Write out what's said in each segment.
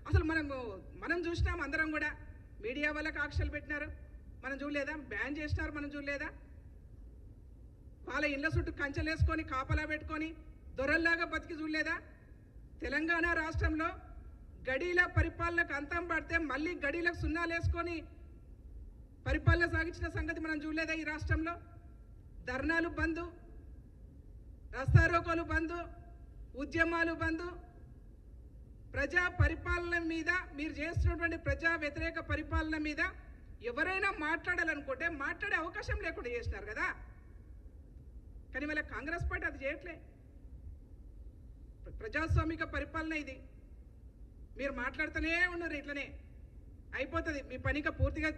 అసలు మనం చూసినాం అందరం కూడా మీడియా వాళ్ళకి ఆంక్షలు పెట్టినారు మనం చూడలేదా బ్యాన్ చేసినారు మనం చూడలేదా వాళ్ళ ఇళ్ళ చుట్టూ కంచెలేసుకొని కాపలా పెట్టుకొని దొరల్లాగా బతికి చూడలేదా తెలంగాణ రాష్ట్రంలో గడీల పరిపాలనకు అంతం పడితే మళ్ళీ గడీలకు సున్నాలేసుకొని పరిపాలన సాగించిన సంగతి మనం చూడలేదా ఈ రాష్ట్రంలో ధర్నాలు బంద్ రస్తారోకోలు బంద్ ఉద్యమాలు బంద్ ప్రజా పరిపాలన మీద మీరు చేస్తున్నటువంటి ప్రజా వ్యతిరేక పరిపాలన మీద ఎవరైనా మాట్లాడాలనుకుంటే మాట్లాడే అవకాశం లేకుండా చేసినారు కదా కానీ వాళ్ళ కాంగ్రెస్ పార్టీ అది చేయట్లే ప్రజాస్వామిక పరిపాలన ఇది మీరు మాట్లాడుతూనే ఉన్నారు ఇట్లనే అయిపోతుంది మీ పనిక పూర్తిగా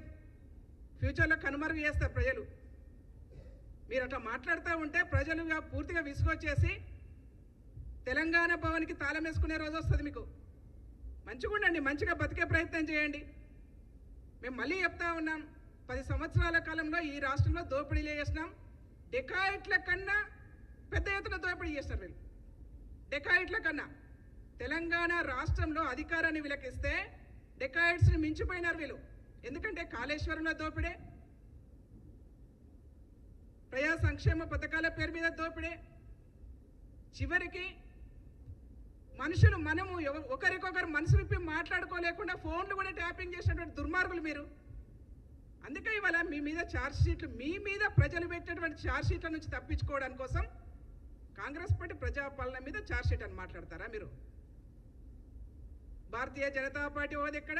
ఫ్యూచర్లో కనుమరుగు చేస్తారు ప్రజలు మీరు అట్లా మాట్లాడుతూ ఉంటే ప్రజలు పూర్తిగా విసుగొచ్చేసి తెలంగాణ భవన్కి తాళం వేసుకునే రోజు వస్తుంది మీకు మంచిగా ఉండండి మంచిగా బతికే ప్రయత్నం చేయండి మేము మళ్ళీ చెప్తా ఉన్నాం 10 సంవత్సరాల కాలంలో ఈ రాష్ట్రంలో దోపిడీలు చేసినాం డెకాయిట్ల కన్నా పెద్ద ఎత్తున దోపిడీ చేస్తారు వీళ్ళు డెకాయిట్ల కన్నా తెలంగాణ రాష్ట్రంలో అధికారాన్ని విలకిస్తే డెకాయిట్స్ని మించిపోయినారు వీళ్ళు ఎందుకంటే కాళేశ్వరంలో దోపిడే ప్రజా సంక్షేమ పథకాల పేరు మీద దోపిడే చివరికి మనుషులు మనము ఒకరికొకరు మనసు విప్పి మాట్లాడుకోలేకుండా ఫోన్లు కూడా ట్యాపింగ్ చేసినటువంటి దుర్మార్గులు మీరు అందుకే ఇవాళ మీ మీద ఛార్జ్ షీట్లు మీ మీద ప్రజలు పెట్టినటువంటి ఛార్జ్ షీట్ల నుంచి తప్పించుకోవడానికి కోసం కాంగ్రెస్ పార్టీ ప్రజాపాలన మీద ఛార్జ్ షీట్ అని మాట్లాడతారా మీరు భారతీయ జనతా పార్టీ ఓది ఎక్కడ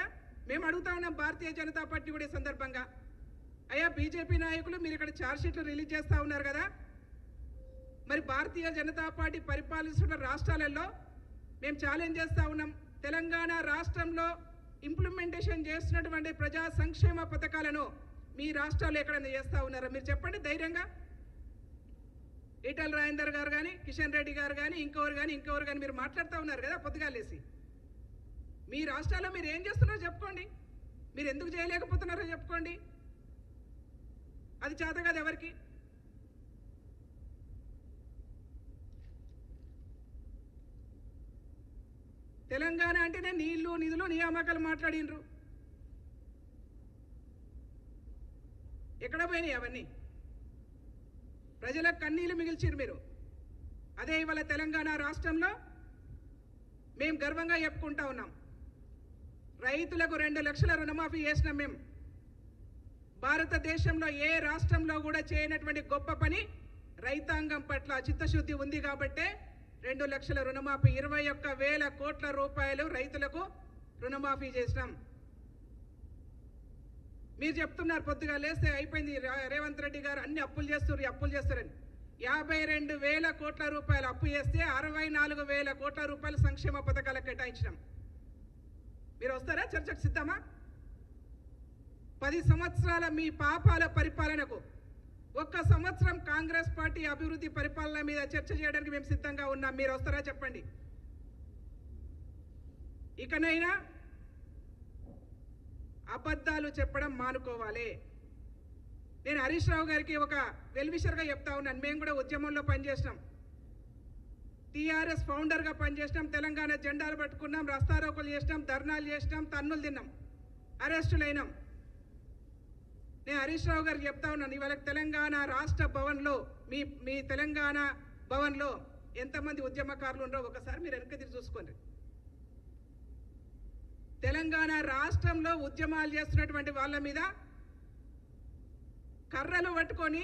మేము అడుగుతా ఉన్నాం భారతీయ జనతా పార్టీ కూడా ఈ సందర్భంగా అయ్యా బీజేపీ నాయకులు మీరు ఇక్కడ ఛార్జ్ షీట్లు రిలీజ్ చేస్తూ ఉన్నారు కదా మరి భారతీయ జనతా పార్టీ పరిపాలిస్తున్న రాష్ట్రాలలో మేము ఛాలెంజ్ చేస్తూ ఉన్నాం తెలంగాణ రాష్ట్రంలో ఇంప్లిమెంటేషన్ చేస్తున్నటువంటి ప్రజా సంక్షేమ పథకాలను మీ రాష్ట్రాల్లో ఎక్కడైనా చేస్తూ ఉన్నారో మీరు చెప్పండి ధైర్యంగా ఈటల రాజేందర్ గారు కానీ కిషన్ రెడ్డి గారు కానీ ఇంకెవరు కానీ మీరు మాట్లాడుతూ ఉన్నారు కదా పొద్దుగాలేసి మీ రాష్ట్రాల్లో మీరు ఏం చేస్తున్నారో చెప్పుకోండి మీరు ఎందుకు చేయలేకపోతున్నారో చెప్పుకోండి అది చేత కాదు ఎవరికి తెలంగాణ అంటేనే నీళ్లు నిధులు నియామకాలు మాట్లాడినరు ఎక్కడ పోయినాయి అవన్నీ ప్రజలకు కన్నీళ్లు మిగిల్చారు మీరు అదే ఇవాళ తెలంగాణ రాష్ట్రంలో మేము గర్వంగా చెప్పుకుంటా ఉన్నాం రైతులకు 2 లక్షల రుణమాఫీ చేసినాం మేము భారతదేశంలో ఏ రాష్ట్రంలో కూడా చేయనటువంటి గొప్ప పని రైతాంగం పట్ల చిత్తశుద్ధి ఉంది కాబట్టే 2 లక్షల రుణమాఫీ 21,000 కోట్ల రూపాయలు రైతులకు రుణమాఫీ చేసినాం మీరు చెప్తున్నారు పొద్దుగా లేస్తే అయిపోయింది రేవంత్ రెడ్డి గారు అన్ని అప్పులు చేస్తారని 52,000 కోట్ల రూపాయలు అప్పు చేస్తే 64,000 కోట్ల రూపాయలు సంక్షేమ పథకాలకు కేటాయించినాం మీరు వస్తారా చర్చకు సిద్ధమా 10 సంవత్సరాల మీ పాపాల పరిపాలనకు 1 సంవత్సరం కాంగ్రెస్ పార్టీ అభివృద్ధి పరిపాలన మీద చర్చ చేయడానికి మేము సిద్ధంగా ఉన్నాం మీరు వస్తారా చెప్పండి ఇకనైనా అబద్ధాలు చెప్పడం మానుకోవాలి నేను హరీష్ రావు గారికి ఒక వెల్విషర్గా చెప్తా ఉన్నాను మేము కూడా ఉద్యమంలో పనిచేసినాం టీఆర్ఎస్ ఫౌండర్గా పనిచేసినాం తెలంగాణ జెండాలు పట్టుకున్నాం రస్తారోకోలు చేసినాం ధర్నాలు చేసినాం తన్నులు తిన్నాం అరెస్టులైనాం నేను హరీష్ రావు గారికి చెప్తా ఉన్నాను ఇవాళ తెలంగాణ రాష్ట్ర భవన్లో మీ తెలంగాణ భవన్లో ఎంతమంది ఉద్యమకారులు ఉన్నారో ఒకసారి మీరు వెనక్కి తిరిగి చూసుకోండి తెలంగాణ రాష్ట్రంలో ఉద్యమాలు చేస్తున్నటువంటి వాళ్ళ మీద కర్రలు పట్టుకొని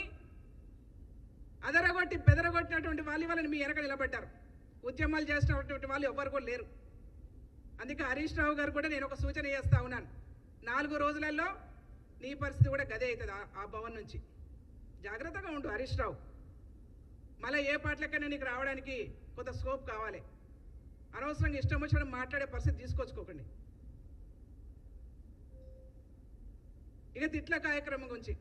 అదరగొట్టి బెదరగొట్టినటువంటి వాళ్ళని మీ వెనక నిలబడ్డారు ఉద్యమాలు చేసినటువంటి వాళ్ళు ఎవ్వరు కూడా లేరు అందుకే హరీష్ రావు గారు కూడా నేను ఒక సూచన చేస్తా ఉన్నాను 4 రోజులలో నీ పరిస్థితి కూడా గదే అవుతుంది ఆ భవన్ నుంచి జాగ్రత్తగా ఉండు హరీష్ రావు మళ్ళీ ఏ పాటలకైనా నీకు రావడానికి కొంత స్కోప్ కావాలి అనవసరంగా ఇష్టం వచ్చిన మాట్లాడే పరిస్థితి తీసుకొచ్చుకోకండి ఇక తిట్ల కార్యక్రమం గురించి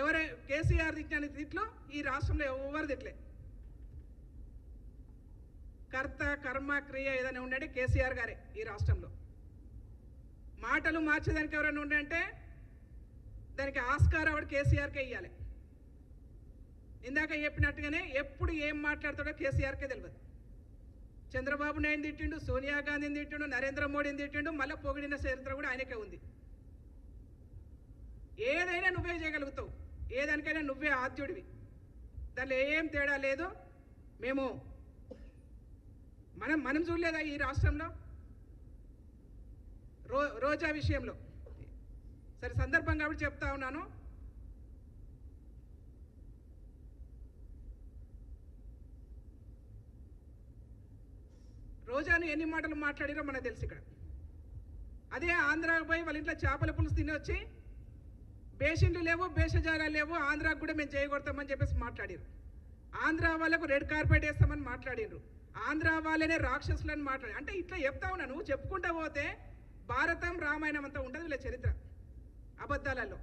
ఎవరు కేసీఆర్ తిట్టిన తిట్లు ఈ రాష్ట్రంలో ఎవరు తిట్లే కర్త కర్మ క్రియ ఏదైనా ఉండంటే కేసీఆర్ గారే ఈ రాష్ట్రంలో మాటలు మార్చేదానికి ఎవరైనా ఉండంటే దానికి ఆస్కార్ అవార్డు కేసీఆర్కే ఇవ్వాలి ఇందాక చెప్పినట్టుగానే ఎప్పుడు ఏం మాట్లాడతాడో కేసీఆర్కే తెలియదు చంద్రబాబు నాయుడు తిట్టిండు, సోనియా గాంధీని తిట్టిండు, నరేంద్ర మోడీని తిట్టిండు, మళ్ళీ పొగిడిన చరిత్ర కూడా ఆయనకే ఉంది. ఏదైనా నువ్వే చేయగలుగుతావు, ఏదానికైనా నువ్వే ఆద్యుడివి, దానిలో ఏం తేడా లేదు. మేము మనం చూడలేదా ఈ రాష్ట్రంలో రోజా విషయంలో? సరే సందర్భం కాబట్టి చెప్తా ఉన్నాను. రోజాను ఎన్ని మాటలు మాట్లాడిరో మనకు తెలుసు. ఇక్కడ అదే ఆంధ్రాకు పోయి వాళ్ళ ఇంట్లో చేపల పులుసు తిని వచ్చి బేషిండ్లు లేవు, బేషజారాలు లేవు, ఆంధ్రాకు కూడా మేము చేయగొడతామని చెప్పేసి మాట్లాడారు. ఆంధ్ర వాళ్ళకు రెడ్ కార్పెట్ వేస్తామని మాట్లాడినరు, ఆంధ్ర వాళ్ళనే రాక్షసులని మాట్లాడి. అంటే ఇట్లా చెప్తా ఉన్నా, నువ్వు చెప్పుకుంటా పోతే భారతం రామాయణం అంతా ఉంటుంది వీళ్ళ చరిత్ర అబద్ధాలలో.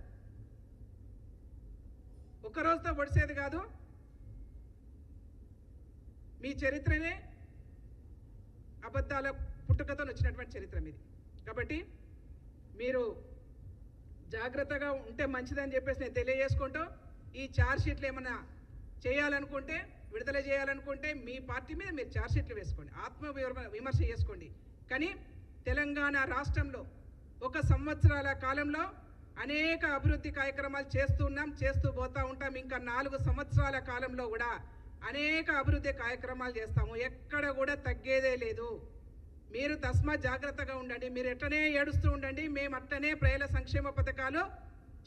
ఒక్కరోజుతో పొడిసేది కాదు, మీ చరిత్రనే అబద్ధాల పుట్టుకతో వచ్చినటువంటి చరిత్ర మీది. కాబట్టి మీరు జాగ్రత్తగా ఉంటే మంచిదని చెప్పేసి నేను తెలియజేసుకుంటూ, ఈ ఛార్జ్షీట్లు ఏమన్నా చేయాలనుకుంటే, విడుదల చేయాలనుకుంటే మీ పార్టీ మీద మీరు ఛార్జ్షీట్లు వేసుకోండి, విమర్శ చేసుకోండి. కానీ తెలంగాణ రాష్ట్రంలో 1 సంవత్సరాల కాలంలో అనేక అభివృద్ధి కార్యక్రమాలు చేస్తూ పోతూ ఉంటాం. ఇంకా 4 సంవత్సరాల కాలంలో కూడా అనేక అభివృద్ధి కార్యక్రమాలు చేస్తాము, ఎక్కడ కూడా తగ్గేదే లేదు. మీరు తస్మాత్ జాగ్రత్తగా ఉండండి, మీరు ఎట్లనే ఏడుస్తూ ఉండండి, మేము అట్లనే ప్రజల సంక్షేమ పథకాలు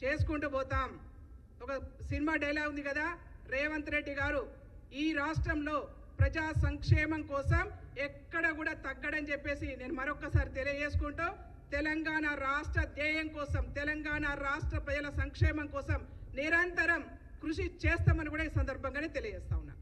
చేసుకుంటూ పోతాం. ఒక సినిమా డైలాగ్ ఉంది కదా, రేవంత్ రెడ్డి గారు ఈ రాష్ట్రంలో ప్రజా సంక్షేమం కోసం ఎక్కడ కూడా తగ్గడని చెప్పేసి నేను మరొకసారి తెలియజేసుకుంటూ, తెలంగాణ రాష్ట్ర ధ్యేయం కోసం, తెలంగాణ రాష్ట్ర ప్రజల సంక్షేమం కోసం నిరంతరం కృషి చేస్తామని కూడా ఈ సందర్భంగానే తెలియజేస్తా ఉన్నా.